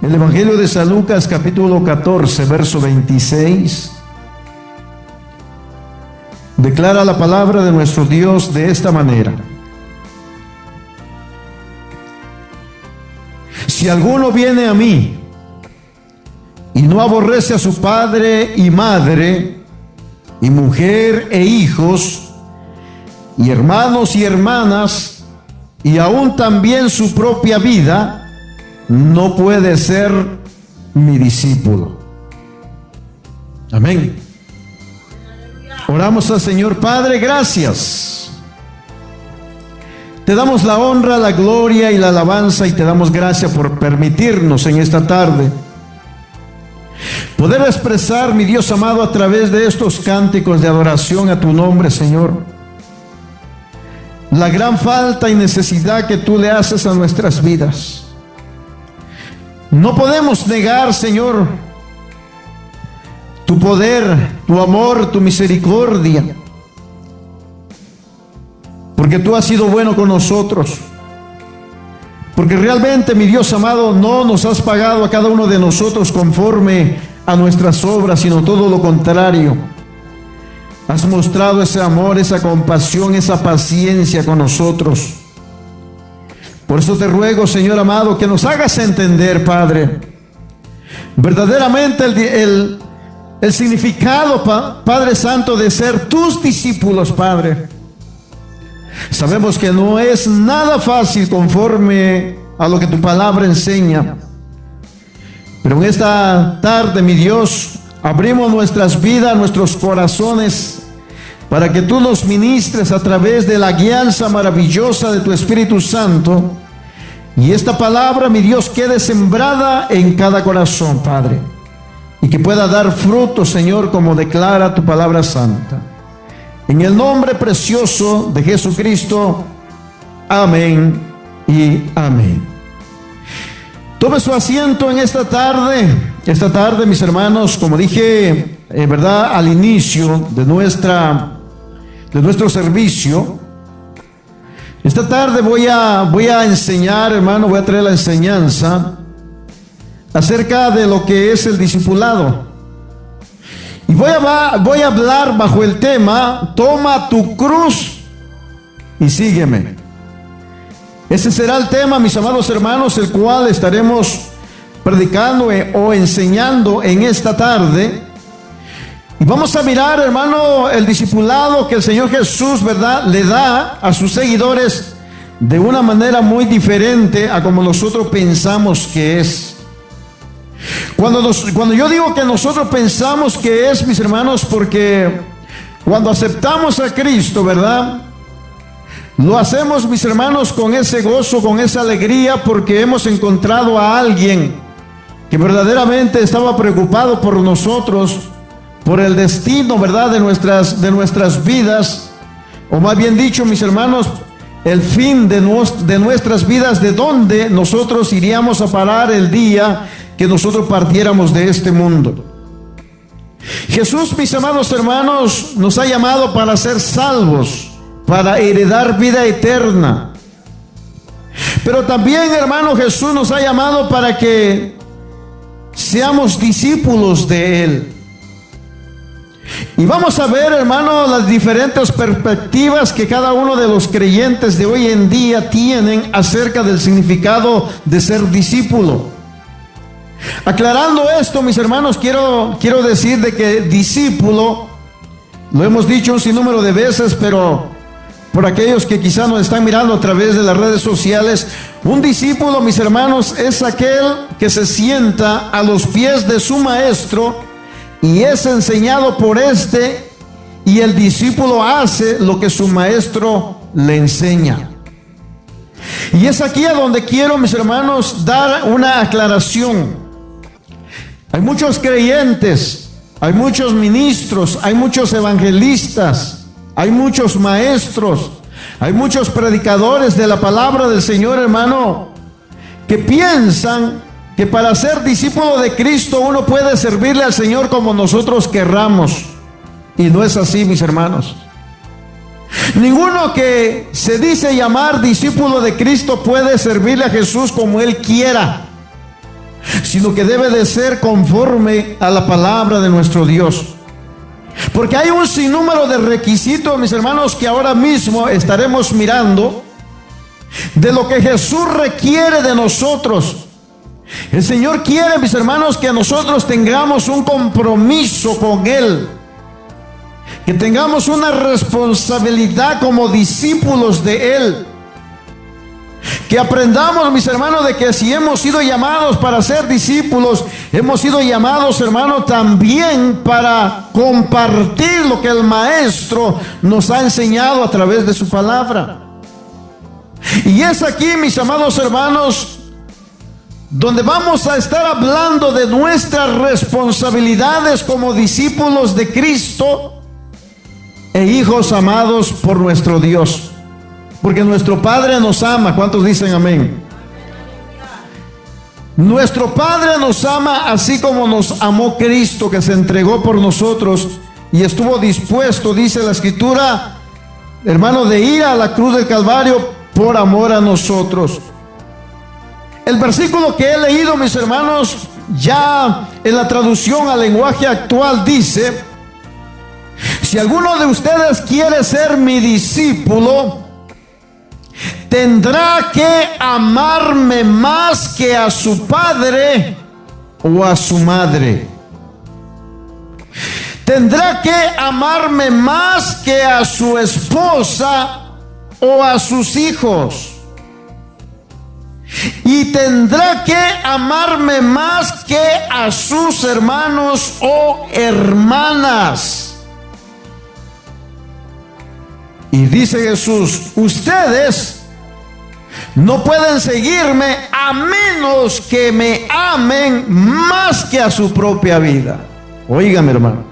El Evangelio de San Lucas, capítulo 14, verso 26. Declara la palabra de nuestro Dios de esta manera: si alguno viene a mí y no aborrece a su padre y madre, y mujer e hijos, y hermanos y hermanas, y aún también su propia vida, no puede ser mi discípulo. Amén. Oramos al Señor. Padre, gracias. Te damos la honra, la gloria y la alabanza, y te damos gracias por permitirnos en esta tarde poder expresar, mi Dios amado, a través de estos cánticos de adoración a tu nombre, Señor, la gran falta y necesidad que tú le haces a nuestras vidas. No podemos negar, Señor, tu poder, tu amor, tu misericordia, porque tú has sido bueno con nosotros. Porque realmente, mi Dios amado, no nos has pagado a cada uno de nosotros conforme a nuestras obras, sino todo lo contrario. Has mostrado ese amor, esa compasión, esa paciencia con nosotros. Por eso te ruego, Señor amado, que nos hagas entender, Padre, verdaderamente el significado, Padre Santo, de ser tus discípulos, Padre. Sabemos que no es nada fácil conforme a lo que tu palabra enseña. Pero en esta tarde, mi Dios, abrimos nuestras vidas, nuestros corazones, para que tú nos ministres a través de la guianza maravillosa de tu Espíritu Santo. Y esta palabra, mi Dios, quede sembrada en cada corazón, Padre, y que pueda dar fruto, Señor, como declara tu palabra santa. En el nombre precioso de Jesucristo. Amén y amén. Tome su asiento en esta tarde. Esta tarde, mis hermanos, como dije, verdad, al inicio de nuestro servicio, esta tarde voy a enseñar, hermano, voy a traer la enseñanza acerca de lo que es el discipulado. Y voy a hablar bajo el tema: toma tu cruz y sígueme. Ese será el tema, mis amados hermanos, el cual estaremos predicando o enseñando en esta tarde. Y vamos a mirar, hermano, el discipulado que el Señor Jesús, ¿verdad?, le da a sus seguidores de una manera muy diferente a como nosotros pensamos que es. Cuando yo digo que nosotros pensamos que es, mis hermanos, porque cuando aceptamos a Cristo, ¿verdad?, lo hacemos, mis hermanos, con ese gozo, con esa alegría, porque hemos encontrado a alguien que verdaderamente estaba preocupado por nosotros, por el destino, ¿verdad?, de nuestras vidas, o más bien dicho, mis hermanos, el fin de nuestras vidas, de donde nosotros iríamos a parar el día que nosotros partiéramos de este mundo. Jesús, mis amados hermanos, nos ha llamado para ser salvos, para heredar vida eterna. Pero también, hermano, Jesús nos ha llamado para que seamos discípulos de Él. Y vamos a ver, hermano, las diferentes perspectivas que cada uno de los creyentes de hoy en día tienen acerca del significado de ser discípulo. Aclarando esto, mis hermanos, quiero decir de que discípulo, lo hemos dicho un sinnúmero de veces, pero por aquellos que quizás nos están mirando a través de las redes sociales, un discípulo, mis hermanos, es aquel que se sienta a los pies de su maestro y es enseñado por este, y el discípulo hace lo que su maestro le enseña. Y es aquí a donde quiero, mis hermanos, dar una aclaración. Hay muchos creyentes, hay muchos ministros, hay muchos evangelistas, hay muchos maestros, hay muchos predicadores de la palabra del Señor, hermano, que piensan que para ser discípulo de Cristo uno puede servirle al Señor como nosotros querramos. Y no es así, mis hermanos. Ninguno que se dice llamar discípulo de Cristo puede servirle a Jesús como él quiera. sino que debe de ser conforme a la palabra de nuestro Dios. Porque hay un sinnúmero de requisitos, mis hermanos, que ahora mismo estaremos mirando de lo que Jesús requiere de nosotros. El Señor quiere, mis hermanos, que nosotros tengamos un compromiso con Él, que tengamos una responsabilidad como discípulos de Él, que aprendamos, mis hermanos, de que si hemos sido llamados para ser discípulos, hemos sido llamados, hermanos, también para compartir lo que el Maestro nos ha enseñado a través de su palabra. Y es aquí, mis amados hermanos, donde vamos a estar hablando de nuestras responsabilidades como discípulos de Cristo e hijos amados por nuestro Dios. Porque nuestro Padre nos ama. ¿Cuántos dicen amén? Nuestro Padre nos ama así como nos amó Cristo, que se entregó por nosotros y estuvo dispuesto, dice la Escritura, hermano, de ir a la cruz del Calvario por amor a nosotros. El versículo que he leído, mis hermanos, ya en la traducción al lenguaje actual dice: si alguno de ustedes quiere ser mi discípulo, tendrá que amarme más que a su padre o a su madre. Tendrá que amarme más que a su esposa o a sus hijos. Y tendrá que amarme más que a sus hermanos o hermanas. Y dice Jesús: ustedes no pueden seguirme a menos que me amen más que a su propia vida. Óigame, hermano.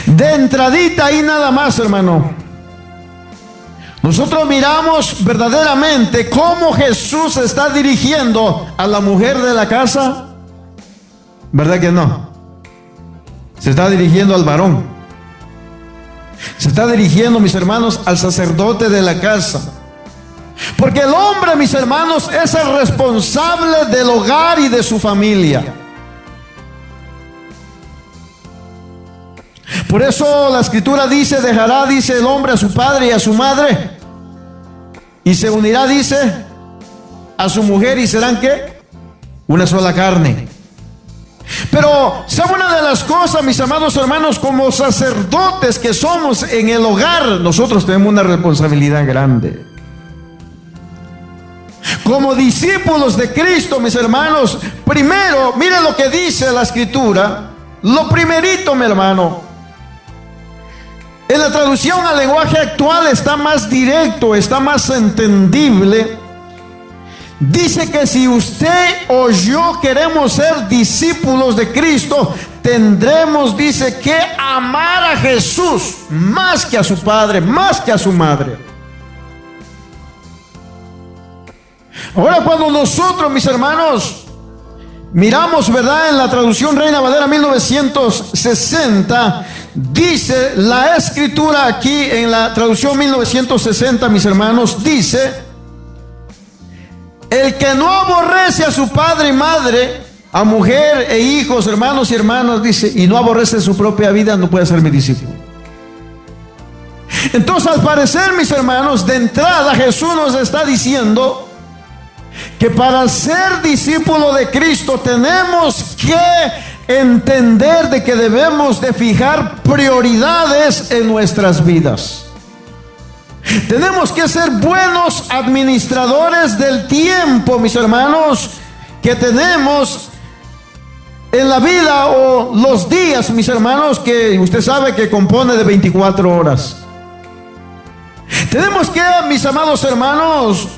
De entradita ahí nada más, hermano. Nosotros miramos verdaderamente cómo Jesús se está dirigiendo a la mujer de la casa. ¿Verdad que no? Se está dirigiendo al varón. Se está dirigiendo, mis hermanos, al sacerdote de la casa. Porque el hombre, mis hermanos, es el responsable del hogar y de su familia. Por eso la Escritura dice: dejará, dice, el hombre a su padre y a su madre, y se unirá, dice, a su mujer, y serán, ¿qué? Una sola carne. Pero ¿sabe una de las cosas, mis amados hermanos? Como sacerdotes que somos en el hogar, nosotros tenemos una responsabilidad grande. Como discípulos de Cristo, mis hermanos, primero, miren lo que dice la Escritura. Lo primerito, mi hermano, en la traducción al lenguaje actual está más directo, está más entendible. Dice que si usted o yo queremos ser discípulos de Cristo, tendremos, dice, que amar a Jesús más que a su padre, más que a su madre. Ahora, cuando nosotros, mis hermanos, miramos, ¿verdad?, en la traducción Reina Valera 1960, dice la Escritura aquí en la traducción 1960, mis hermanos, dice: el que no aborrece a su padre y madre, a mujer e hijos, hermanos y hermanas, dice, y no aborrece su propia vida, no puede ser mi discípulo. Entonces, al parecer, mis hermanos, de entrada Jesús nos está diciendo que para ser discípulo de Cristo tenemos que entender de que debemos de fijar prioridades en nuestras vidas. Tenemos que ser buenos administradores del tiempo, mis hermanos, que tenemos en la vida, o los días, mis hermanos, que usted sabe que compone de 24 horas. Tenemos que, mis amados hermanos,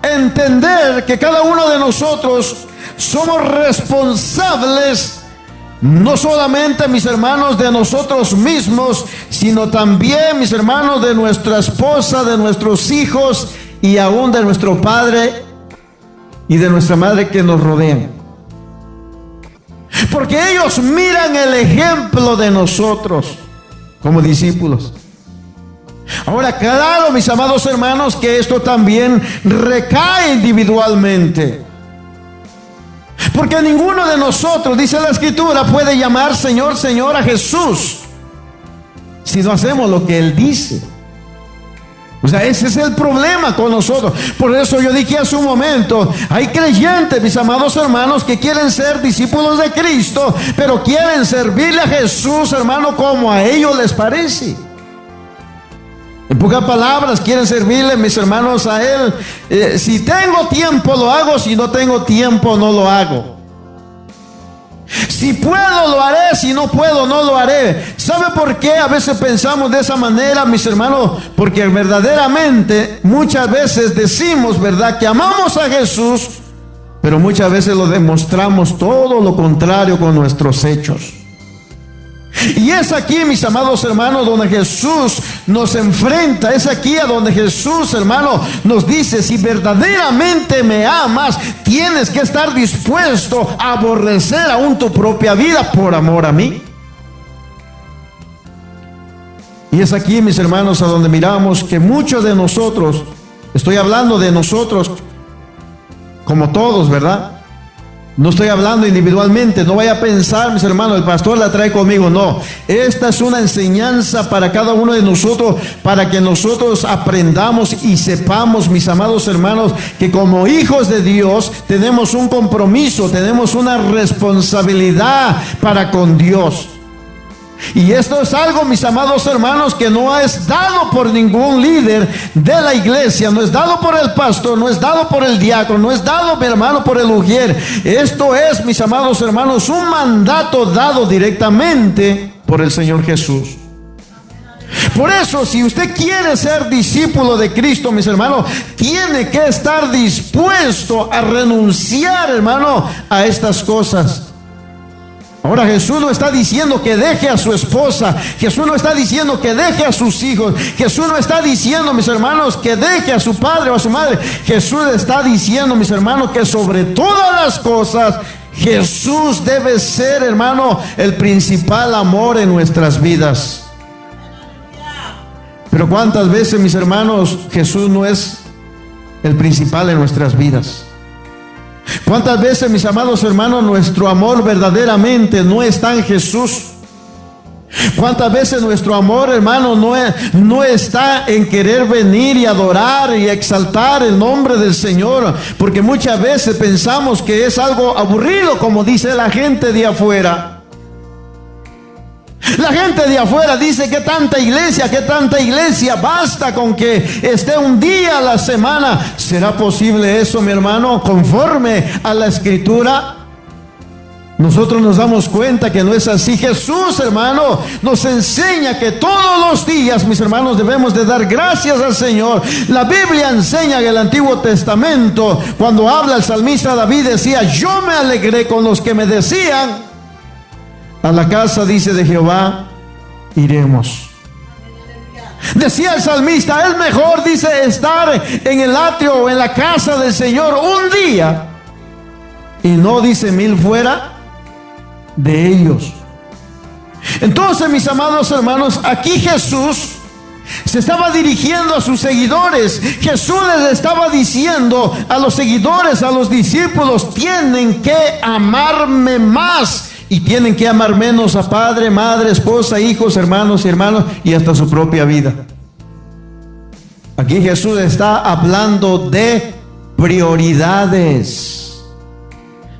entender que cada uno de nosotros somos responsables, no solamente, mis hermanos, de nosotros mismos, sino también, mis hermanos, de nuestra esposa, de nuestros hijos y aún de nuestro padre y de nuestra madre que nos rodean. Porque ellos miran el ejemplo de nosotros como discípulos. Ahora, claro, mis amados hermanos, que esto también recae individualmente. Porque ninguno de nosotros, dice la Escritura, puede llamar Señor, Señor a Jesús si no hacemos lo que Él dice. O sea, ese es el problema con nosotros. Por eso yo dije hace un momento, hay creyentes, mis amados hermanos, que quieren ser discípulos de Cristo, pero quieren servirle a Jesús, hermano, como a ellos les parece. En pocas palabras, quieren servirle, mis hermanos, a Él. Si tengo tiempo lo hago, si no tengo tiempo no lo hago. Si puedo lo haré, si no puedo no lo haré. ¿Sabe por qué a veces pensamos de esa manera, mis hermanos? Porque verdaderamente muchas veces decimos, ¿verdad?, que amamos a Jesús, pero muchas veces lo demostramos todo lo contrario con nuestros hechos. Y es aquí, mis amados hermanos, donde Jesús nos enfrenta. Es aquí a donde Jesús, hermano, nos dice: si verdaderamente me amas, tienes que estar dispuesto a aborrecer aún tu propia vida por amor a mí. Y es aquí, mis hermanos, a donde miramos que muchos de nosotros, estoy hablando de nosotros como todos, ¿verdad? No estoy hablando individualmente. No vaya a pensar, mis hermanos, el pastor la trae conmigo. No, esta es una enseñanza para cada uno de nosotros, para que nosotros aprendamos y sepamos, mis amados hermanos, que como hijos de Dios tenemos un compromiso, tenemos una responsabilidad para con Dios. Y esto es algo, mis amados hermanos, que no es dado por ningún líder de la iglesia, no es dado por el pastor, no es dado por el diácono, no es dado, mi hermano, por el ujier. Esto es, mis amados hermanos, un mandato dado directamente por el Señor Jesús. Por eso, si usted quiere ser discípulo de Cristo, mis hermanos, tiene que estar dispuesto a renunciar, hermano, a estas cosas. Ahora, Jesús no está diciendo que deje a su esposa. Jesús no está diciendo que deje a sus hijos. Jesús no está diciendo, mis hermanos, que deje a su padre o a su madre. Jesús está diciendo, mis hermanos, que sobre todas las cosas Jesús debe ser, hermano, el principal amor en nuestras vidas. Pero ¿cuántas veces, mis hermanos, Jesús no es el principal en nuestras vidas? ¿Cuántas veces, mis amados hermanos, nuestro amor verdaderamente no está en Jesús? ¿Cuántas veces nuestro amor, hermano, no está en querer venir y adorar y exaltar el nombre del Señor? Porque muchas veces pensamos que es algo aburrido, como dice la gente de afuera. La gente de afuera dice: que tanta iglesia, basta con que esté un día a la semana. ¿Será posible eso, mi hermano, conforme a la Escritura? Nosotros nos damos cuenta que no es así. Jesús, hermano, nos enseña que todos los días, mis hermanos, debemos de dar gracias al Señor. La Biblia enseña en el Antiguo Testamento, cuando habla el salmista David, decía: yo me alegré con los que me decían: a la casa, dice, de Jehová iremos. Decía el salmista: es mejor, dice, estar en el atrio o en la casa del Señor un día, y no, dice, 1000 fuera de ellos. Entonces, mis amados hermanos, aquí Jesús se estaba dirigiendo a sus seguidores. Jesús les estaba diciendo a los seguidores, a los discípulos: tienen que amarme más y tienen que amar menos a padre, madre, esposa, hijos, hermanos y hermanos, y hasta su propia vida. Aquí Jesús está hablando de prioridades.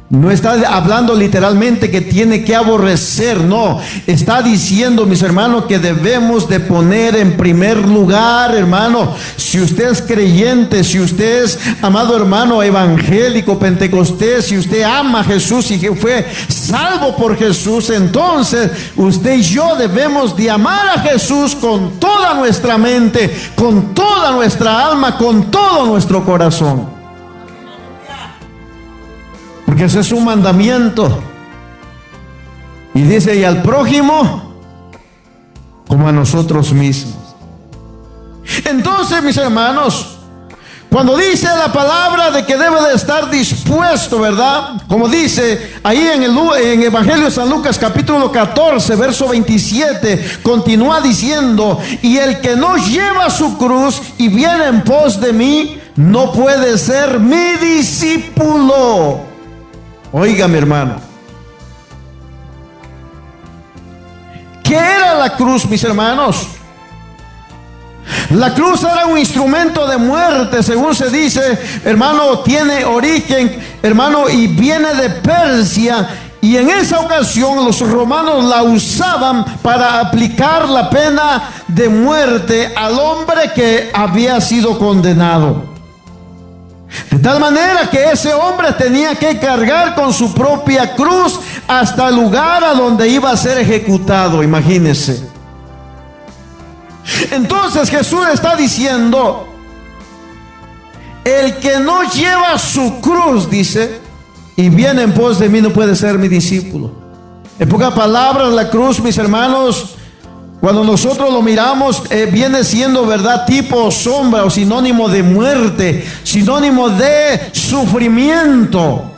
No está hablando literalmente que tiene que aborrecer, no. Está diciendo, mis hermanos, que debemos de poner en primer lugar, hermano. Si usted es creyente, si usted es, amado hermano, evangélico, pentecostés, si usted ama a Jesús y que fue salvo por Jesús, entonces usted y yo debemos de amar a Jesús con toda nuestra mente, con toda nuestra alma, con todo nuestro corazón. Porque ese es un mandamiento. Y dice: y al prójimo como a nosotros mismos. Entonces, mis hermanos, cuando dice la palabra de que debe de estar dispuesto, ¿verdad? Como dice ahí en el Evangelio de San Lucas, capítulo 14, verso 27, continúa diciendo: y el que no lleva su cruz y viene en pos de mí, no puede ser mi discípulo. Oiga, mi hermano. ¿Qué era la cruz, mis hermanos? La cruz era un instrumento de muerte, según se dice, hermano, tiene origen, hermano, y viene de Persia. Y en esa ocasión los romanos la usaban para aplicar la pena de muerte al hombre que había sido condenado. De tal manera que ese hombre tenía que cargar con su propia cruz hasta el lugar a donde iba a ser ejecutado, imagínense. Entonces Jesús está diciendo, el que no lleva su cruz, dice, y viene en pos de mí, no puede ser mi discípulo. En pocas palabras, la cruz, mis hermanos, cuando nosotros lo miramos, viene siendo, verdad, tipo sombra o sinónimo de muerte, sinónimo de sufrimiento.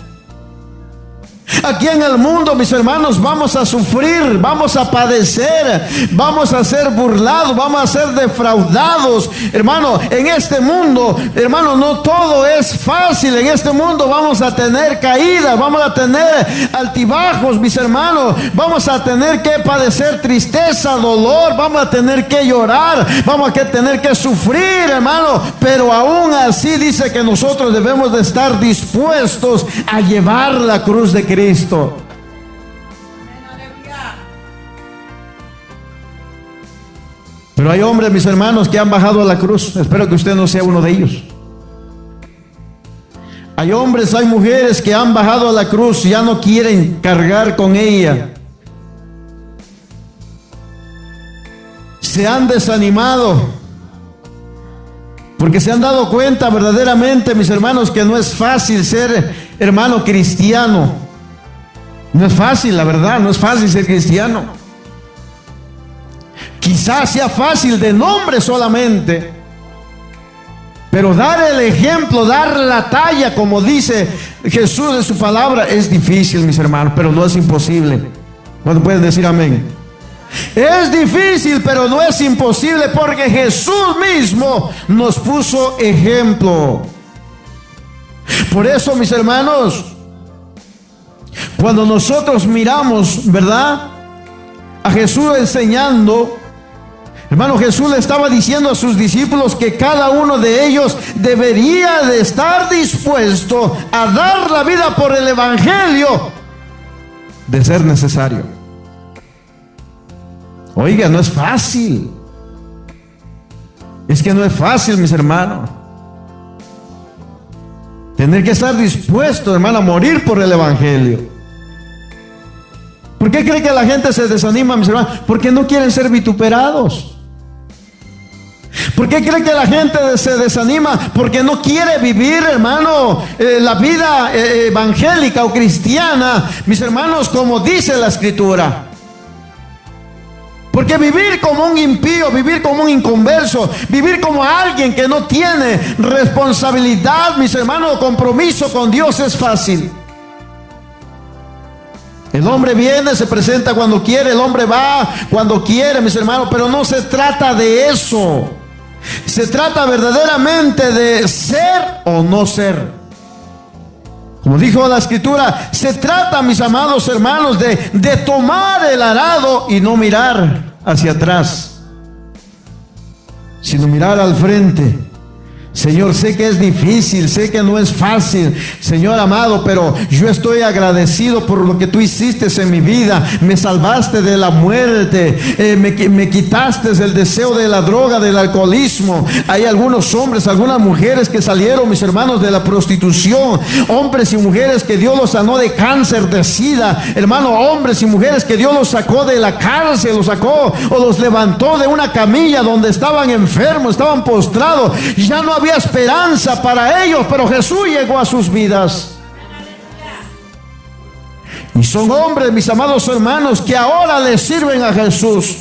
Aquí en el mundo, mis hermanos, vamos a sufrir, vamos a padecer, vamos a ser burlados, vamos a ser defraudados. Hermano, en este mundo, hermano, no todo es fácil. En este mundo vamos a tener caídas, vamos a tener altibajos, mis hermanos. Vamos a tener que padecer tristeza, dolor, vamos a tener que llorar, vamos a tener que sufrir, hermano. Pero aún así dice que nosotros debemos de estar dispuestos a llevar la cruz de Cristo. Pero hay hombres, mis hermanos, que han bajado a la cruz. Espero que usted no sea uno de ellos. Hay hombres, hay mujeres que han bajado a la cruz y ya no quieren cargar con ella. Se han desanimado porque se han dado cuenta verdaderamente, mis hermanos, que no es fácil ser hermano cristiano. No es fácil, la verdad, no es fácil ser cristiano. Quizás sea fácil de nombre solamente, pero dar el ejemplo, dar la talla, como dice Jesús en su palabra, es difícil, mis hermanos, pero no es imposible. ¿Cuándo pueden decir amén? Es difícil, pero no es imposible, porque Jesús mismo nos puso ejemplo. Por eso, mis hermanos, cuando nosotros miramos, ¿verdad?, a Jesús enseñando, hermano, Jesús le estaba diciendo a sus discípulos que cada uno de ellos debería de estar dispuesto a dar la vida por el evangelio de ser necesario. Oiga, no es fácil. Es que no es fácil, mis hermanos. Tener que estar dispuesto, hermano, a morir por el evangelio. ¿Por qué cree que la gente se desanima, mis hermanos? Porque no quieren ser vituperados. ¿Por qué cree que la gente se desanima? Porque no quiere vivir, hermano, la vida evangélica o cristiana, mis hermanos, como dice la Escritura. Porque vivir como un impío, vivir como un inconverso, vivir como alguien que no tiene responsabilidad, mis hermanos, o compromiso con Dios es fácil. El hombre viene, se presenta cuando quiere, el hombre va cuando quiere, mis hermanos, pero no se trata de eso. Se trata verdaderamente de ser o no ser. Como dijo la Escritura, se trata, mis amados hermanos, de tomar el arado y no mirar hacia atrás, sino mirar al frente. Señor, sé que es difícil, sé que no es fácil, Señor amado, pero yo estoy agradecido por lo que tú hiciste en mi vida. Me salvaste de la muerte, me quitaste el deseo de la droga, del alcoholismo. Hay algunos hombres, algunas mujeres que salieron, mis hermanos, de la prostitución. Hombres y mujeres que Dios los sanó de cáncer, de sida. Hermano, hombres y mujeres que Dios los sacó de la cárcel, los sacó o los levantó de una camilla donde estaban enfermos, estaban postrados. Ya no había esperanza para ellos, pero Jesús llegó a sus vidas. Y son hombres, mis amados hermanos, que ahora le sirven a Jesús,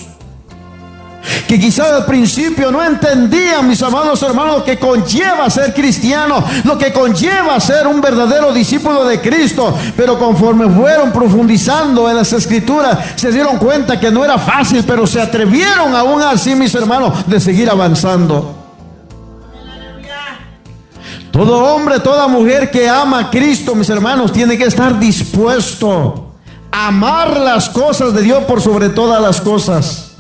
que quizás al principio no entendían, mis amados hermanos, lo que conlleva ser cristiano, lo que conlleva ser un verdadero discípulo de Cristo. Pero conforme fueron profundizando en las Escrituras, se dieron cuenta que no era fácil, pero se atrevieron aún así, mis hermanos, de seguir avanzando. Todo hombre, toda mujer que ama a Cristo, mis hermanos, tiene que estar dispuesto a amar las cosas de Dios por sobre todas las cosas.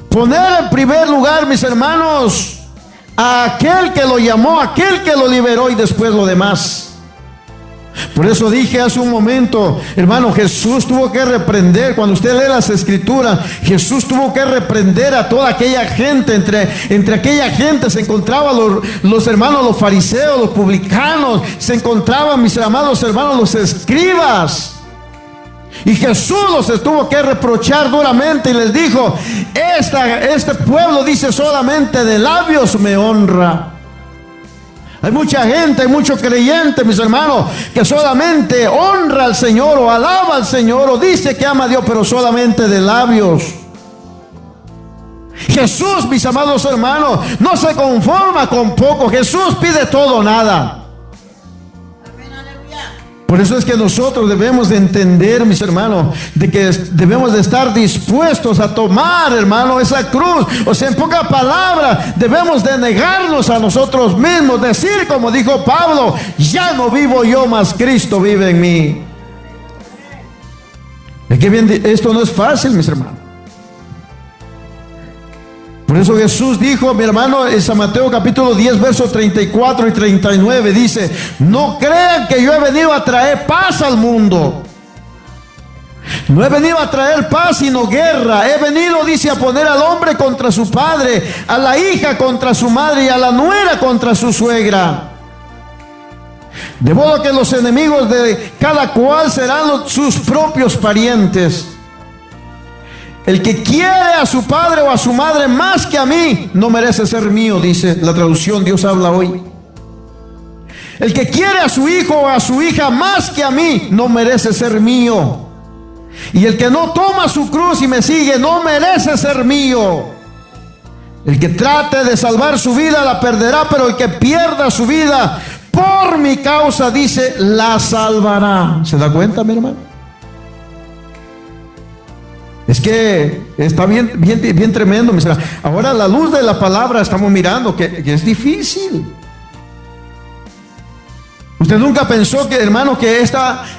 Poner en primer lugar, mis hermanos, a aquel que lo llamó, a aquel que lo liberó, y después lo demás. Por eso dije hace un momento, hermano, Jesús tuvo que reprender. Cuando usted lee las escrituras, Jesús tuvo que reprender a toda aquella gente. Entre aquella gente se encontraban los hermanos, los fariseos, los publicanos. Se encontraban, mis amados hermanos, los escribas. Y Jesús los tuvo que reprochar duramente y les dijo: este pueblo dice solamente de labios me honra. Hay mucha gente, hay mucho creyente, mis hermanos, que solamente honra al Señor o alaba al Señor o dice que ama a Dios, pero solamente de labios. Jesús, mis amados hermanos, no se conforma con poco. Jesús pide todo o nada. Por eso es que nosotros debemos de entender, mis hermanos, de que debemos de estar dispuestos a tomar, hermano, esa cruz. O sea, en pocas palabras, debemos de negarnos a nosotros mismos, decir como dijo Pablo: ya no vivo yo, mas Cristo vive en mí. Es que bien, esto no es fácil, mis hermanos. Por eso Jesús dijo, mi hermano, en San Mateo capítulo 10, versos 34 y 39, dice: no crean que yo he venido a traer paz al mundo. No he venido a traer paz, sino guerra. He venido, dice, a poner al hombre contra su padre, a la hija contra su madre y a la nuera contra su suegra. De modo que los enemigos de cada cual serán sus propios parientes. El que quiere a su padre o a su madre más que a mí, no merece ser mío, dice la traducción Dios habla hoy. El que quiere a su hijo o a su hija más que a mí, no merece ser mío. Y el que no toma su cruz y me sigue, no merece ser mío. El que trate de salvar su vida, la perderá, pero el que pierda su vida por mi causa, dice, la salvará. ¿Se da cuenta, mi hermano? Es que está bien tremendo, mis hermanos. Ahora, a la luz de la palabra estamos mirando que es difícil. Usted nunca pensó que, hermano, que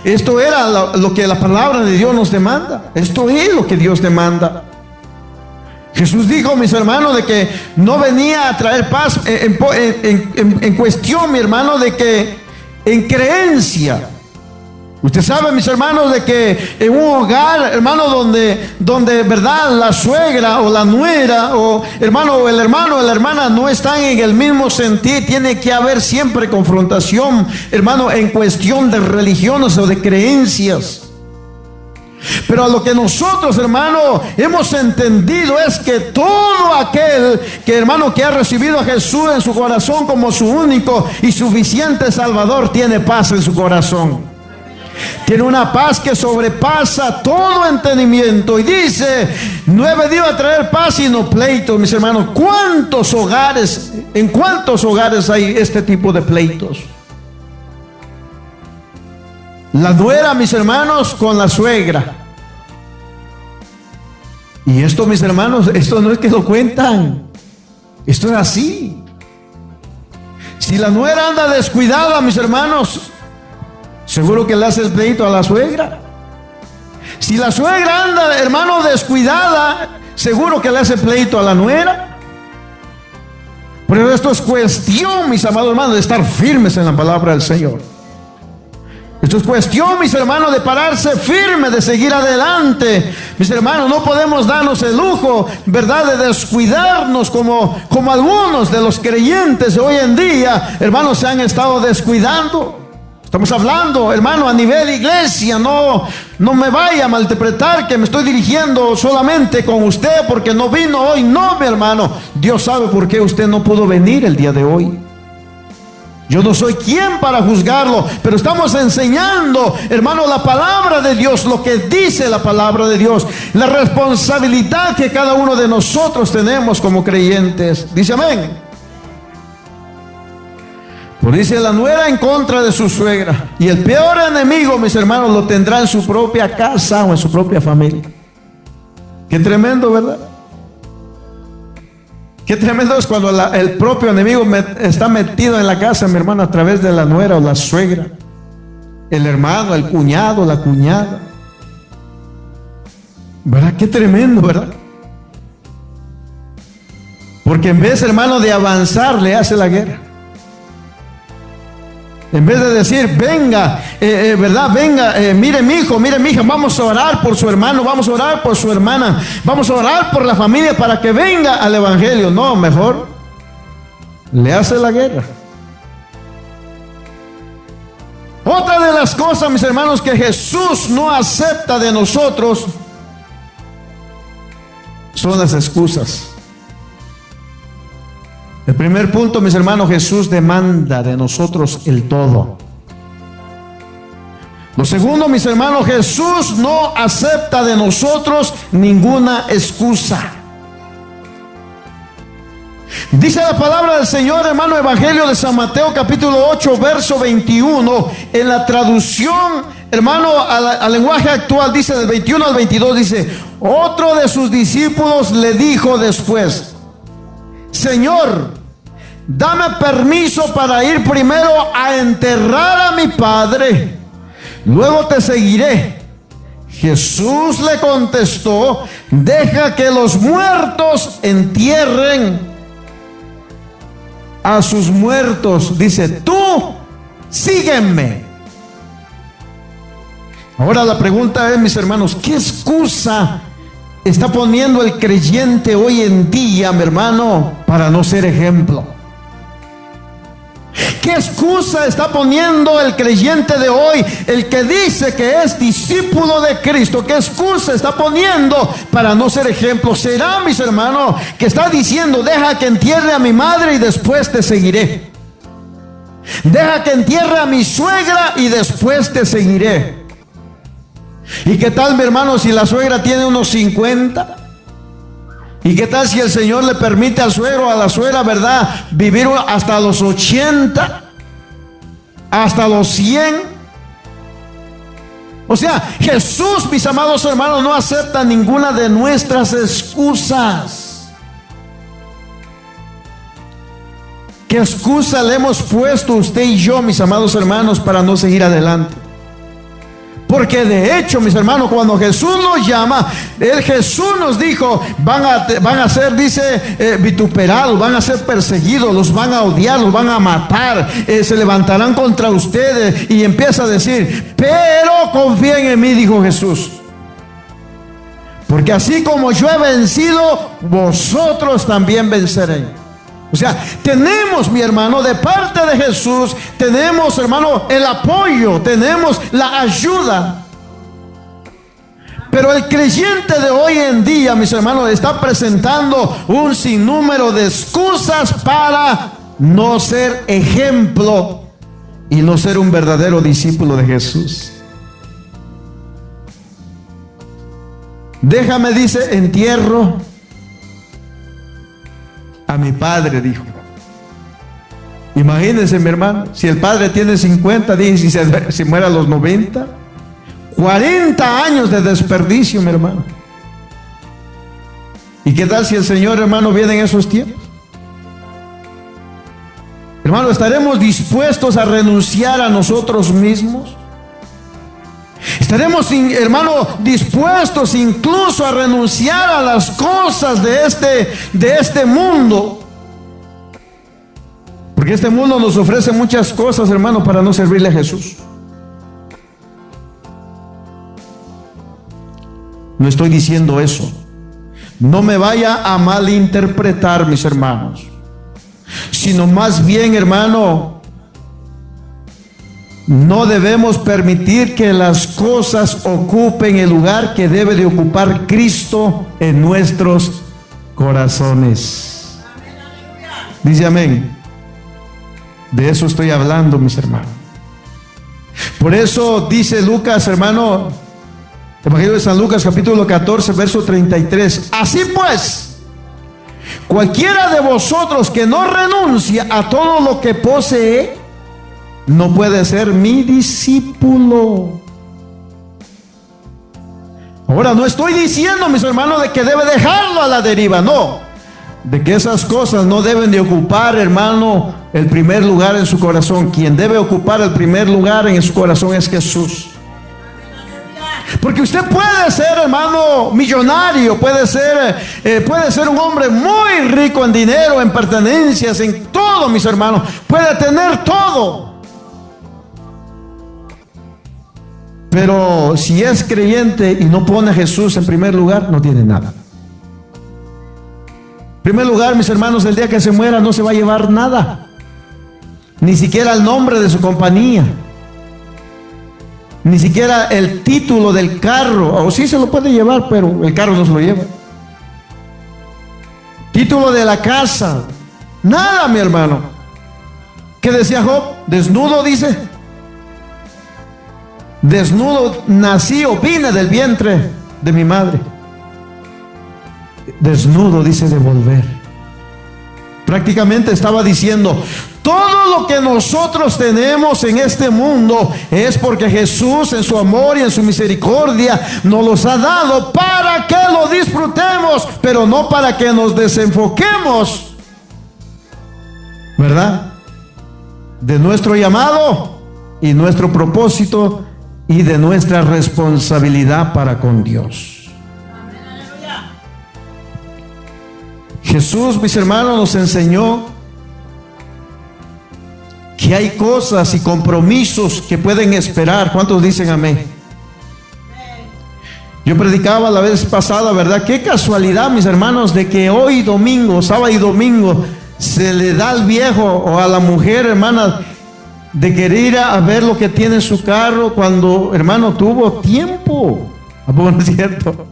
esto era lo que la palabra de Dios nos demanda. Esto es lo que Dios demanda. Jesús dijo, mis hermanos, de que no venía a traer paz en cuestión, mi hermano, de que en creencia. Usted sabe, mis hermanos, de que en un hogar, hermano, donde verdad, la suegra o la nuera o hermano o el hermano o la hermana no están en el mismo sentir, tiene que haber siempre confrontación, hermano, en cuestión de religiones o de creencias. Pero a lo que nosotros, hermano, hemos entendido es que todo aquel que, hermano, que ha recibido a Jesús en su corazón como su único y suficiente Salvador, tiene paz en su corazón. Tiene una paz que sobrepasa todo entendimiento. Y dice, no he venido a traer paz sino pleitos, mis hermanos. ¿En cuántos hogares hay este tipo de pleitos? La nuera, mis hermanos, con la suegra. Y esto, mis hermanos, esto no es que lo cuentan. Esto es así. Si la nuera anda descuidada, mis hermanos, seguro que le hace el pleito a la suegra. Si la suegra anda, hermano, descuidada, seguro que le hace pleito a la nuera. Pero esto es cuestión, mis amados hermanos, de estar firmes en la palabra del Señor. Esto es cuestión, mis hermanos, de pararse firme, de seguir adelante. Mis hermanos, no podemos darnos el lujo, ¿verdad?, de descuidarnos como algunos de los creyentes de hoy en día, hermanos, se han estado descuidando. Estamos hablando, hermano, a nivel iglesia. No me vaya a malinterpretar que me estoy dirigiendo solamente con usted porque no vino hoy. No, mi hermano, Dios sabe por qué usted no pudo venir el día de hoy. Yo no soy quien para juzgarlo, pero estamos enseñando, hermano, la palabra de Dios, lo que dice la palabra de Dios, la responsabilidad que cada uno de nosotros tenemos como creyentes. Dice amén. Pues dice, la nuera en contra de su suegra, y el peor enemigo, mis hermanos, lo tendrá en su propia casa o en su propia familia. Qué tremendo, ¿verdad? Qué tremendo es cuando el propio enemigo está metido en la casa, mi hermano, a través de la nuera o la suegra, el hermano, el cuñado, la cuñada. ¿Verdad? Qué tremendo, ¿verdad? Porque en vez, hermano, de avanzar, le hace la guerra. En vez de decir, venga, ¿verdad? Venga, mire mi hijo, mire mi hija, vamos a orar por su hermano, vamos a orar por su hermana, vamos a orar por la familia para que venga al evangelio. No, mejor le hace la guerra. Otra de las cosas, mis hermanos, que Jesús no acepta de nosotros son las excusas. El primer punto, mis hermanos, Jesús demanda de nosotros el todo. Lo segundo, mis hermanos, Jesús no acepta de nosotros ninguna excusa. Dice la palabra del Señor, hermano, Evangelio de San Mateo, capítulo 8, verso 21, en la traducción, hermano, al lenguaje actual, dice del 21 al 22, dice: otro de sus discípulos le dijo después: Señor, dame permiso para ir primero a enterrar a mi padre, luego te seguiré. Jesús le contestó: deja que los muertos entierren a sus muertos. Dice: tú sígueme. Ahora la pregunta es, mis hermanos, ¿qué excusa está poniendo el creyente hoy en día, mi hermano, para no ser ejemplo? ¿Qué excusa está poniendo el creyente de hoy, el que dice que es discípulo de Cristo? ¿Qué excusa está poniendo para no ser ejemplo? ¿Será, mis hermanos, que está diciendo: deja que entierre a mi madre y después te seguiré? Deja que entierre a mi suegra y después te seguiré. ¿Y qué tal, mi hermano, si la suegra tiene unos 50? ¿Y qué tal si el Señor le permite al suegro o a la suegra, verdad, vivir hasta los 80, hasta los 100? O sea, Jesús, mis amados hermanos, no acepta ninguna de nuestras excusas. ¿Qué excusa le hemos puesto usted y yo, mis amados hermanos, para no seguir adelante? Porque de hecho, mis hermanos, cuando Jesús nos llama, Jesús nos dijo: van a ser, dice, vituperados, van a ser perseguidos, los van a odiar, los van a matar, se levantarán contra ustedes. Y empieza a decir: pero confíen en mí, dijo Jesús, porque así como yo he vencido, vosotros también venceréis. O sea, tenemos, mi hermano, de parte de Jesús, tenemos, hermano, el apoyo, tenemos la ayuda. Pero el creyente de hoy en día, mis hermanos, está presentando un sinnúmero de excusas para no ser ejemplo y no ser un verdadero discípulo de Jesús. Déjame, dice, entierro a mi padre, dijo. Imagínense, mi hermano, si el padre tiene 50, dice, si muere a los 90, 40 años de desperdicio, mi hermano. ¿Y qué tal si el Señor, hermano, viene en esos tiempos? Hermano, ¿estaremos dispuestos a renunciar a nosotros mismos? ¿Estaremos, hermano, dispuestos incluso a renunciar a las cosas de este mundo? Porque este mundo nos ofrece muchas cosas, hermano, para no servirle a Jesús. No estoy diciendo eso. No me vaya a malinterpretar, mis hermanos, sino más bien, hermano, no debemos permitir que las cosas ocupen el lugar que debe de ocupar Cristo en nuestros corazones. Dice amén. De eso estoy hablando, mis hermanos. Por eso dice Lucas, hermano, Evangelio de San Lucas, capítulo 14, verso 33. Así pues, cualquiera de vosotros que no renuncia a todo lo que posee, no puede ser mi discípulo. Ahora, no estoy diciendo, mis hermanos, de que debe dejarlo a la deriva, no. de que esas cosas no deben de ocupar, hermano, el primer lugar en su corazón. Quien debe ocupar el primer lugar en su corazón es Jesús. Porque usted puede ser, hermano, millonario, puede ser un hombre muy rico en dinero, en pertenencias, en todo, mis hermanos. Puede tener todo. Pero si es creyente y no pone a Jesús en primer lugar, no tiene nada. En primer lugar, mis hermanos, el día que se muera no se va a llevar nada. Ni siquiera el nombre de su compañía. Ni siquiera el título del carro. O sí se lo puede llevar, pero el carro no se lo lleva. Título de la casa. Nada, mi hermano. ¿Qué decía Job? Desnudo, dice. Desnudo nací o vine del vientre de mi madre. Desnudo, dice, de volver. Prácticamente estaba diciendo: todo lo que nosotros tenemos en este mundo es porque Jesús, en su amor y en su misericordia, nos los ha dado para que lo disfrutemos, pero no para que nos desenfoquemos, ¿verdad?, de nuestro llamado y nuestro propósito y de nuestra responsabilidad para con Dios. Jesús, mis hermanos, nos enseñó que hay cosas y compromisos que pueden esperar. ¿Cuántos dicen amén? Yo predicaba la vez pasada, ¿verdad? Qué casualidad, mis hermanos, de que hoy domingo, sábado y domingo, se le da al viejo o a la mujer, hermana, de querer ir a ver lo que tiene en su carro cuando, hermano, tuvo tiempo. ¿A poco no es cierto?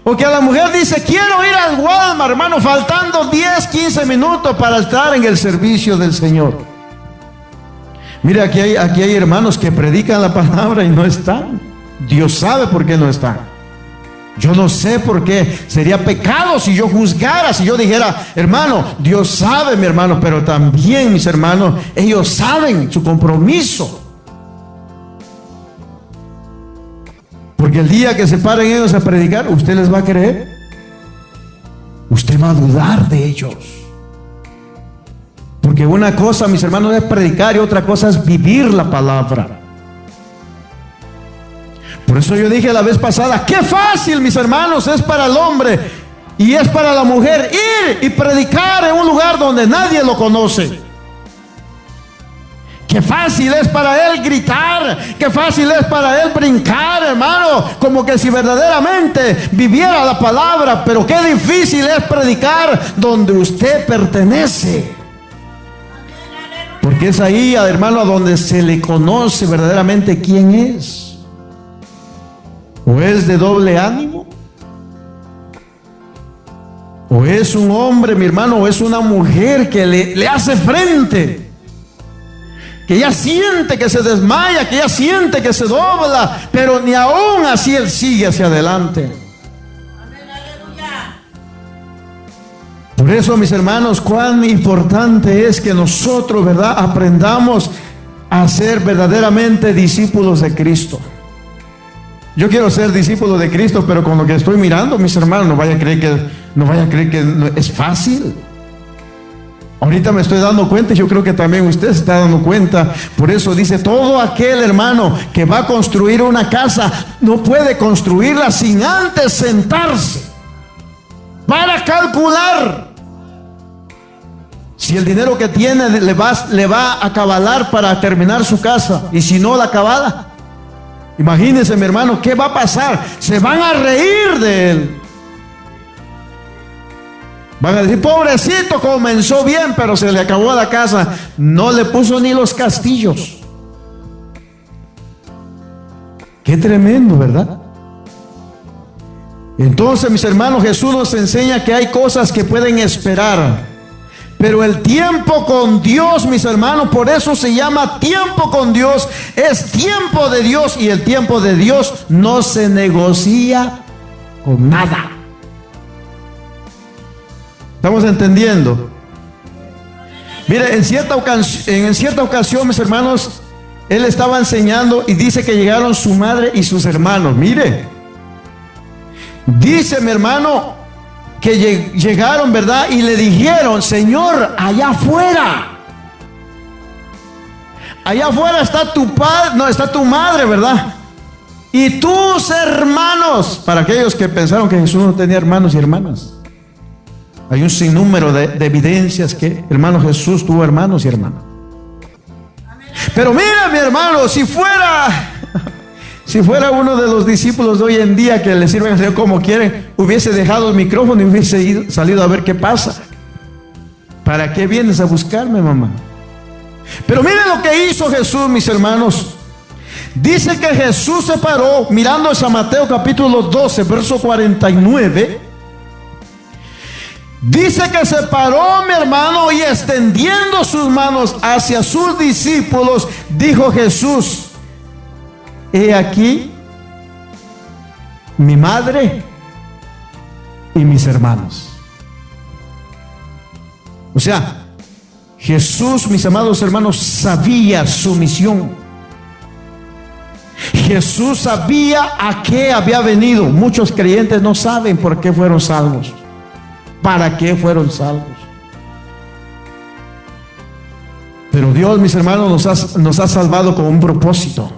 O que a la mujer dice: quiero ir al Walmart, hermano, faltando 10, 15 minutos para estar en el servicio del Señor. Mire, aquí hay hermanos que predican la palabra y no están. Dios sabe por qué no están. Yo no sé por qué. Sería pecado si yo juzgara, si yo dijera: hermano, Dios sabe, mi hermano. Pero también, mis hermanos, ellos saben su compromiso. Porque el día que se paren ellos a predicar, ¿usted les va a creer? Usted va a dudar de ellos. Porque una cosa, mis hermanos, es predicar y otra cosa es vivir la palabra. Por eso yo dije la vez pasada: qué fácil, mis hermanos, es para el hombre y es para la mujer ir y predicar en un lugar donde nadie lo conoce. Qué fácil es para él gritar, qué fácil es para él brincar, hermano, como que si verdaderamente viviera la palabra. Pero qué difícil es predicar donde usted pertenece. Porque es ahí, hermano, a donde se le conoce verdaderamente quién es. O es de doble ánimo, o es un hombre, mi hermano, o es una mujer que le hace frente, que ya siente que se desmaya, que ya siente que se dobla, pero ni aún así él sigue hacia adelante. Por eso, mis hermanos, cuán importante es que nosotros, ¿verdad?, aprendamos a ser verdaderamente discípulos de Cristo. Yo quiero ser discípulo de Cristo, pero con lo que estoy mirando, mis hermanos, no vayan a creer que es fácil. Ahorita me estoy dando cuenta, y yo creo que también usted se está dando cuenta. Por eso dice: todo aquel, hermano, que va a construir una casa no puede construirla sin antes sentarse para calcular si el dinero que tiene le va a acabalar para terminar su casa, y si no la acabada. Imagínense, mi hermano, ¿qué va a pasar? Se van a reír de él. Van a decir: pobrecito, comenzó bien, pero se le acabó la casa. No le puso ni los castillos. Qué tremendo, ¿verdad? Entonces, mis hermanos, Jesús nos enseña que hay cosas que pueden esperar. Pero el tiempo con Dios, mis hermanos, por eso se llama tiempo con Dios. Es tiempo de Dios, y el tiempo de Dios no se negocia con nada. ¿Estamos entendiendo? Mire, en cierta ocasión, mis hermanos, él estaba enseñando y dice que llegaron su madre y sus hermanos. Mire, dice, mi hermano, que llegaron, ¿verdad? Y le dijeron: Señor, allá afuera está tu padre, no, está tu madre, ¿verdad? Y tus hermanos. Para aquellos que pensaron que Jesús no tenía hermanos y hermanas, hay un sinnúmero de evidencias que, hermano, Jesús tuvo hermanos y hermanas. Pero mira, mi hermano, si fuera uno de los discípulos de hoy en día que le sirven al Señor como quieren, hubiese dejado el micrófono y hubiese salido a ver qué pasa. ¿Para qué vienes a buscarme, mamá? Pero miren lo que hizo Jesús, mis hermanos. Dice que Jesús se paró, mirando a San Mateo capítulo 12, verso 49. Dice que se paró, mi hermano, y extendiendo sus manos hacia sus discípulos, dijo Jesús: he aquí mi madre y mis hermanos. O sea, Jesús, mis amados hermanos, sabía su misión. Jesús sabía a qué había venido. Muchos creyentes no saben por qué fueron salvos, para qué fueron salvos. Pero Dios, mis hermanos, nos ha salvado con un propósito.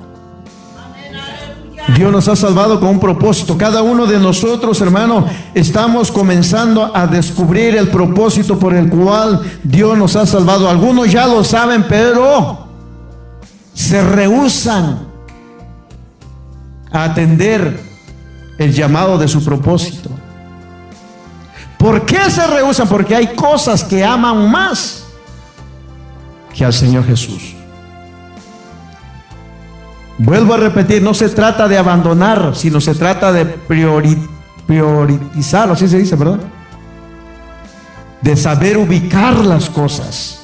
Dios nos ha salvado con un propósito. Cada uno de nosotros, hermano, estamos comenzando a descubrir el propósito por el cual Dios nos ha salvado. Algunos ya lo saben, pero se rehúsan a atender el llamado de su propósito. ¿Por qué se rehúsan? Porque hay cosas que aman más que al Señor Jesús. Vuelvo a repetir, no se trata de abandonar, sino se trata de priorizar, así se dice, ¿verdad? De saber ubicar las cosas.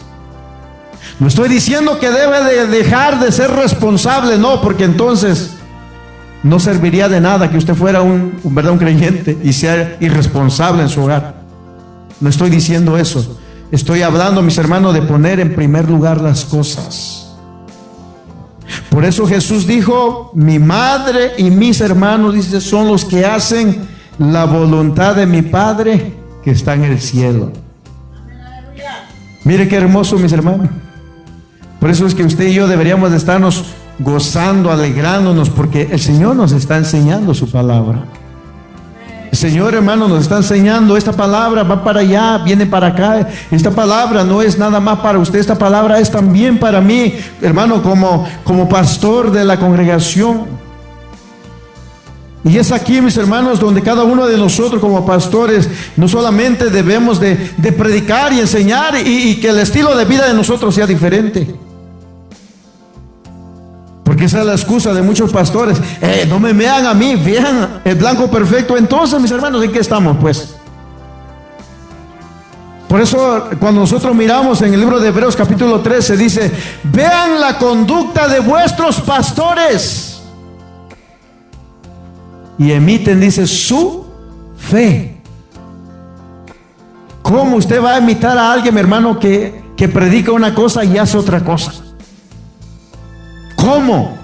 No estoy diciendo que debe de dejar de ser responsable, no, porque entonces no serviría de nada que usted fuera un creyente y sea irresponsable en su hogar. No estoy diciendo eso. Estoy hablando, mis hermanos, de poner en primer lugar las cosas. Por eso Jesús dijo: mi madre y mis hermanos, dice, son los que hacen la voluntad de mi Padre que está en el cielo. Mire qué hermoso, mis hermanos. Por eso es que usted y yo deberíamos de estarnos gozando, alegrándonos, porque el Señor nos está enseñando su palabra. El Señor, hermano, nos está enseñando: esta palabra va para allá, viene para acá. Esta palabra no es nada más para usted, esta palabra es también para mí, hermano, como pastor de la congregación. Y es aquí, mis hermanos, donde cada uno de nosotros como pastores no solamente debemos de predicar y enseñar y que el estilo de vida de nosotros sea diferente. Porque esa es la excusa de muchos pastores: no me vean a mí, vean el blanco perfecto. Entonces, mis hermanos, ¿en qué estamos, pues? Por eso, cuando nosotros miramos en el libro de Hebreos capítulo 13, dice: vean la conducta de vuestros pastores y emiten, dice, su fe. ¿Cómo usted va a imitar a alguien, mi hermano, que predica una cosa y hace otra cosa? ¿Cómo?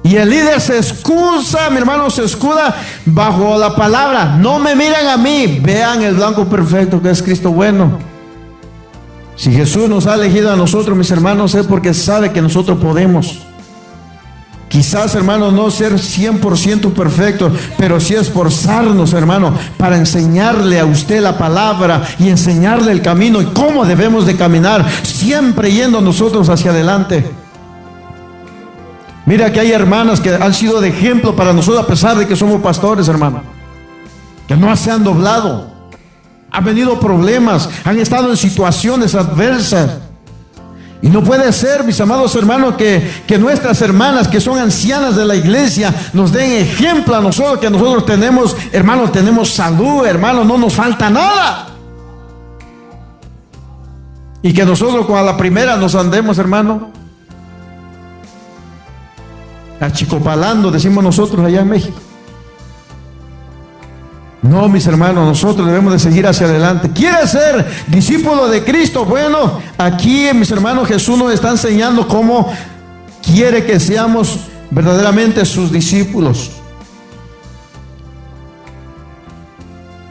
Y el líder se excusa, mi hermano, se escuda bajo la palabra: no me miren a mí, vean el blanco perfecto que es Cristo bueno. Si Jesús nos ha elegido a nosotros, mis hermanos, es porque sabe que nosotros podemos. Quizás, hermano, no ser 100% perfectos, pero sí esforzarnos, hermano, para enseñarle a usted la palabra y enseñarle el camino y cómo debemos de caminar, siempre yendo nosotros hacia adelante. Mira que hay hermanas que han sido de ejemplo para nosotros, a pesar de que somos pastores, hermano, que no se han doblado, han venido problemas, han estado en situaciones adversas. Y no puede ser, mis amados hermanos, que nuestras hermanas que son ancianas de la iglesia nos den ejemplo a nosotros, que nosotros tenemos, hermanos, tenemos salud, hermanos, no nos falta nada. Y que nosotros con la primera nos andemos, hermano, achicopalando, decimos nosotros allá en México. No, mis hermanos, nosotros debemos de seguir hacia adelante. ¿Quiere ser discípulo de Cristo? Bueno, aquí, mis hermanos, Jesús nos está enseñando cómo quiere que seamos verdaderamente sus discípulos.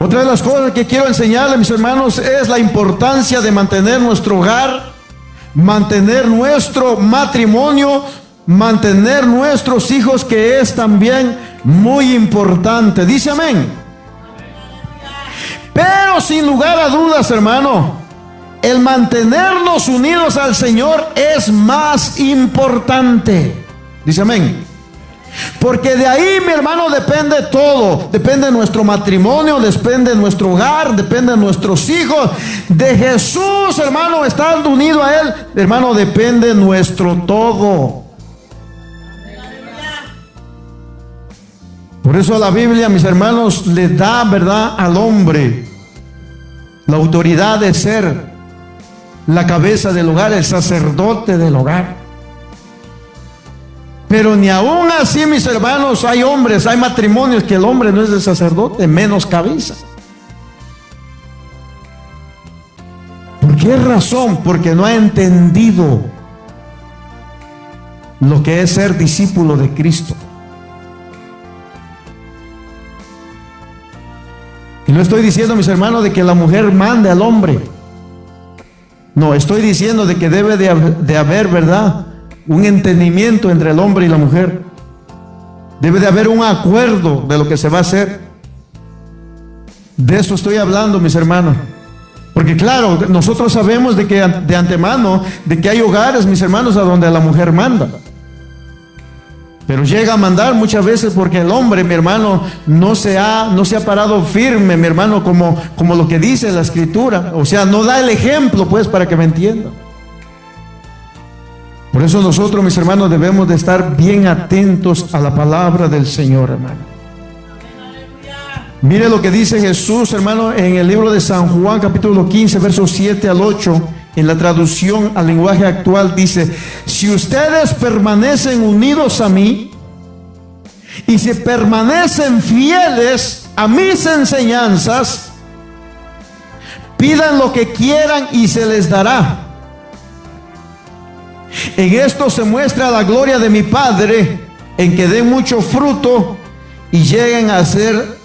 Otra de las cosas que quiero enseñarles, mis hermanos, es la importancia de mantener nuestro hogar, mantener nuestro matrimonio, mantener nuestros hijos, que es también muy importante. Dice amén. Pero sin lugar a dudas, hermano, el mantenernos unidos al Señor es más importante. Dice amén. Porque de ahí, mi hermano, depende todo. Depende de nuestro matrimonio, depende de nuestro hogar, depende de nuestros hijos. De Jesús, hermano, estando unido a Él, hermano, depende nuestro todo. Por eso la Biblia, mis hermanos, le da, ¿verdad?, al hombre la autoridad de ser la cabeza del hogar, el sacerdote del hogar. Pero ni aún así, mis hermanos, hay hombres, hay matrimonios que el hombre no es el sacerdote, menos cabeza. ¿Por qué razón? Porque no ha entendido lo que es ser discípulo de Cristo. Y no estoy diciendo, mis hermanos, de que la mujer mande al hombre. No, estoy diciendo de que debe de haber, ¿verdad?, un entendimiento entre el hombre y la mujer. Debe de haber un acuerdo de lo que se va a hacer. De eso estoy hablando, mis hermanos. Porque claro, nosotros sabemos de que de antemano, de que hay hogares, mis hermanos, a donde la mujer manda. Pero llega a mandar muchas veces porque el hombre, mi hermano, no se ha parado firme, mi hermano, como lo que dice la Escritura. O sea, no da el ejemplo, pues, para que me entiendan. Por eso nosotros, mis hermanos, debemos de estar bien atentos a la palabra del Señor, hermano. Mire lo que dice Jesús, hermano, en el libro de San Juan, capítulo 15, versos 7 al 8. En la traducción al lenguaje actual dice: si ustedes permanecen unidos a mí y si permanecen fieles a mis enseñanzas, pidan lo que quieran y se les dará. En esto se muestra la gloria de mi Padre, en que den mucho fruto y lleguen a ser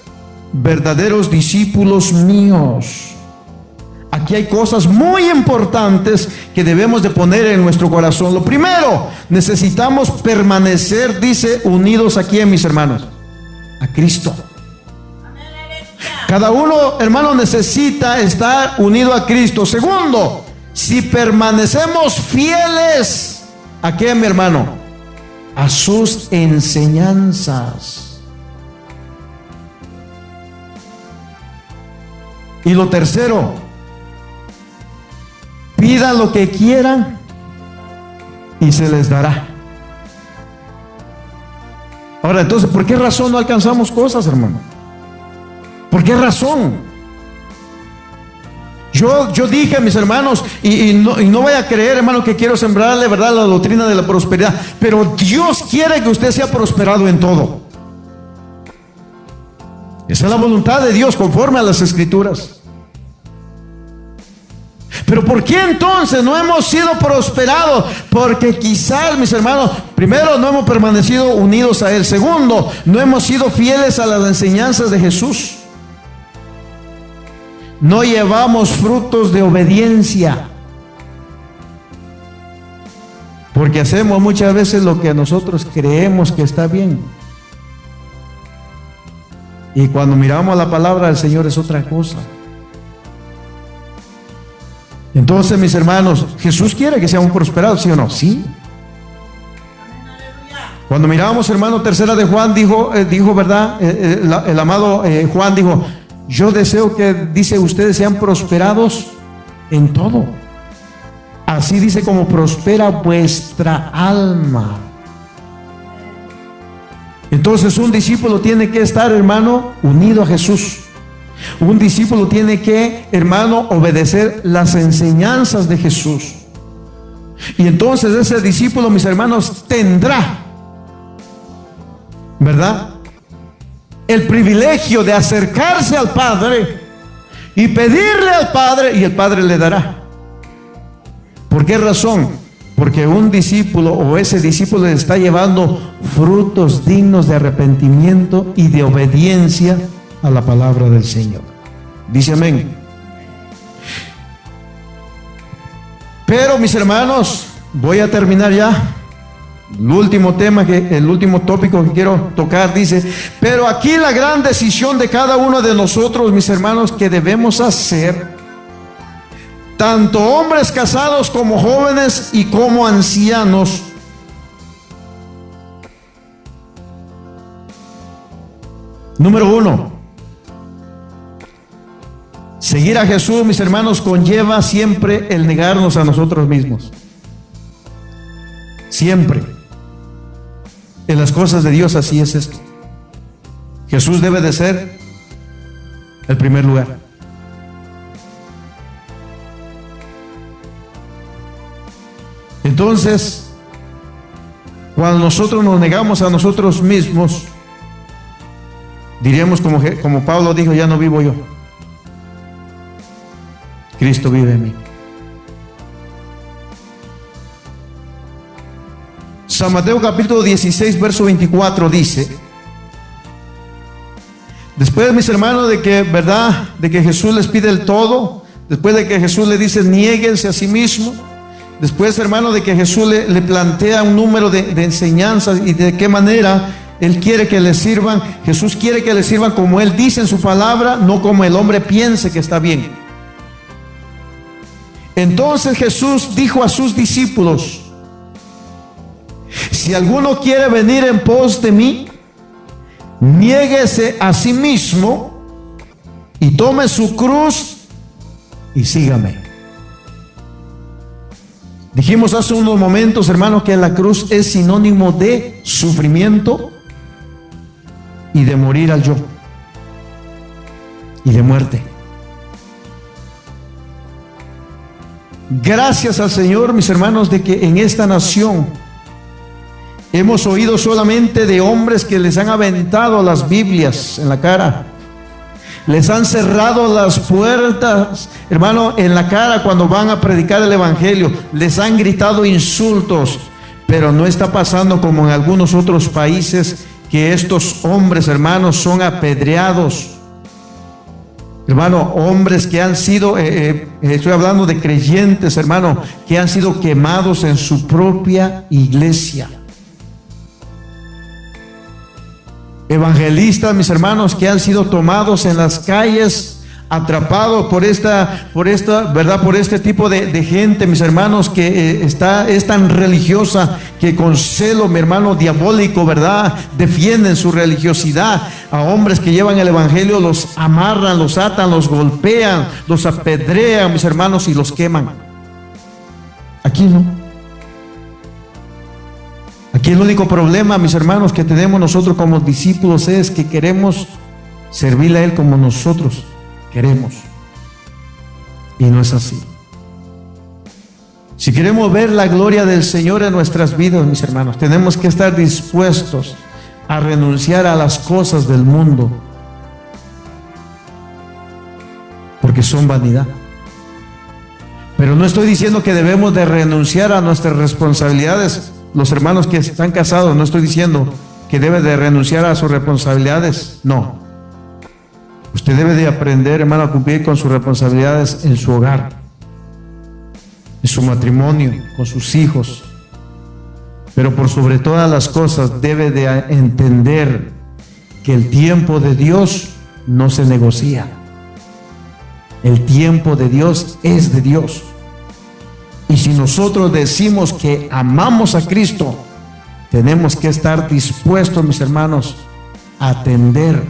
verdaderos discípulos míos. Aquí hay cosas muy importantes que debemos de poner en nuestro corazón. Lo primero, necesitamos permanecer, dice, unidos aquí, mis hermanos, a Cristo. Cada uno, hermano, necesita estar unido a Cristo. Segundo, si permanecemos fieles, ¿a qué, mi hermano? A sus enseñanzas. Y lo tercero, pidan lo que quieran y se les dará. Ahora, entonces, ¿por qué razón no alcanzamos cosas, hermano? ¿Por qué razón? Yo dije, mis hermanos, y no vaya a creer, hermano, que quiero sembrarle, ¿verdad?, la doctrina de la prosperidad. Pero Dios quiere que usted sea prosperado en todo. Esa es la voluntad de Dios, conforme a las Escrituras. Pero ¿por qué entonces no hemos sido prosperados? Porque quizás, mis hermanos, primero, no hemos permanecido unidos a Él. Segundo, no hemos sido fieles a las enseñanzas de Jesús. No llevamos frutos de obediencia. Porque hacemos muchas veces lo que nosotros creemos que está bien. Y cuando miramos a la palabra del Señor es otra cosa. Entonces, mis hermanos, Jesús quiere que seamos prosperados, ¿sí o no? Sí. Cuando mirábamos, hermano, tercera de Juan, dijo, ¿verdad? El amado Juan dijo: yo deseo que, dice, ustedes sean prosperados en todo. Así dice, como prospera vuestra alma. Entonces, un discípulo tiene que estar, hermano, unido a Jesús. Un discípulo tiene que, hermano, obedecer las enseñanzas de Jesús. Y entonces ese discípulo, mis hermanos, tendrá, ¿verdad?, el privilegio de acercarse al Padre y pedirle al Padre, y el Padre le dará. ¿Por qué razón? Porque un discípulo, o ese discípulo, está llevando frutos dignos de arrepentimiento y de obediencia a la palabra del Señor. Dice amén. Pero mis hermanos, voy a terminar ya. El último tópico que quiero tocar dice, pero aquí la gran decisión de cada uno de nosotros, mis hermanos, que debemos hacer, tanto hombres casados como jóvenes y como ancianos. Número 1, seguir a Jesús, mis hermanos, conlleva siempre el negarnos a nosotros mismos. Siempre. En las cosas de Dios así es esto. Jesús debe de ser el primer lugar. Entonces, cuando nosotros nos negamos a nosotros mismos, diremos como Pablo dijo, ya no vivo yo, Cristo vive en mí. San Mateo capítulo 16, verso 24 dice, después, mis hermanos, de que Jesús les pide el todo, después de que Jesús le dice, niéguense a sí mismo, después, hermano, de que Jesús le plantea un número de enseñanzas y de qué manera Él quiere que le sirvan. Jesús quiere que le sirvan como Él dice en su palabra, no como el hombre piense que está bien. Entonces Jesús dijo a sus discípulos, si alguno quiere venir en pos de mí, niéguese a sí mismo y tome su cruz y sígame. Dijimos hace unos momentos, hermanos, que la cruz es sinónimo de sufrimiento y de morir al yo y de muerte. Gracias al Señor, mis hermanos, de que en esta nación hemos oído solamente de hombres que les han aventado las Biblias en la cara. Les han cerrado las puertas, hermano, en la cara cuando van a predicar el evangelio. Les han gritado insultos, pero no está pasando como en algunos otros países, que estos hombres, hermanos, son apedreados. Hermano, hombres que han sido, estoy hablando de creyentes, hermano, que han sido quemados en su propia iglesia. Evangelistas, mis hermanos, que han sido tomados en las calles, atrapados por este tipo de gente, mis hermanos, que es tan religiosa que con celo, mi hermano, diabólico, ¿verdad?, defienden su religiosidad. A hombres que llevan el evangelio, los amarran, los atan, los golpean, los apedrean, mis hermanos, y los queman. Aquí no. Aquí el único problema, mis hermanos, que tenemos nosotros como discípulos es que queremos servirle a Él como nosotros queremos. Y no es así. Si queremos ver la gloria del Señor en nuestras vidas, mis hermanos, tenemos que estar dispuestos a renunciar a las cosas del mundo, porque son vanidad. Pero no estoy diciendo que debemos de renunciar a nuestras responsabilidades. Los hermanos que están casados, no estoy diciendo que debe de renunciar a sus responsabilidades, no. Usted debe de aprender, hermano, a cumplir con sus responsabilidades en su hogar, en su matrimonio, con sus hijos. Pero por sobre todas las cosas debe de entender que el tiempo de Dios no se negocia. El tiempo de Dios es de Dios. Y si nosotros decimos que amamos a Cristo, tenemos que estar dispuestos, mis hermanos, a atender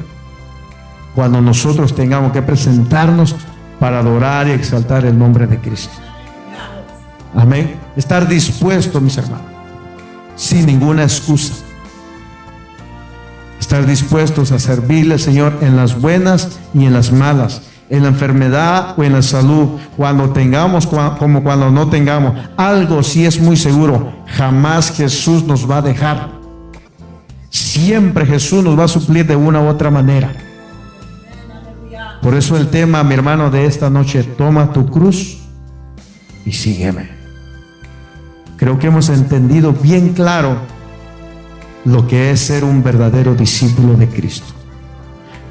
cuando nosotros tengamos que presentarnos para adorar y exaltar el nombre de Cristo. Amén. Estar dispuestos, mis hermanos, sin ninguna excusa. Estar dispuestos a servirle al Señor en las buenas y en las malas, en la enfermedad o en la salud, cuando tengamos como cuando no tengamos. Algo sí es muy seguro: jamás Jesús nos va a dejar. Siempre Jesús nos va a suplir de una u otra manera. Por eso el tema, mi hermano, de esta noche: toma tu cruz y sígueme. Creo que hemos entendido bien claro lo que es ser un verdadero discípulo de Cristo.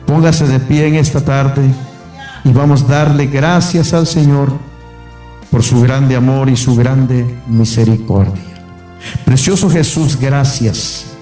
Póngase de pie en esta tarde. y vamos a darle gracias al Señor por su grande amor y su grande misericordia. Precioso Jesús, gracias.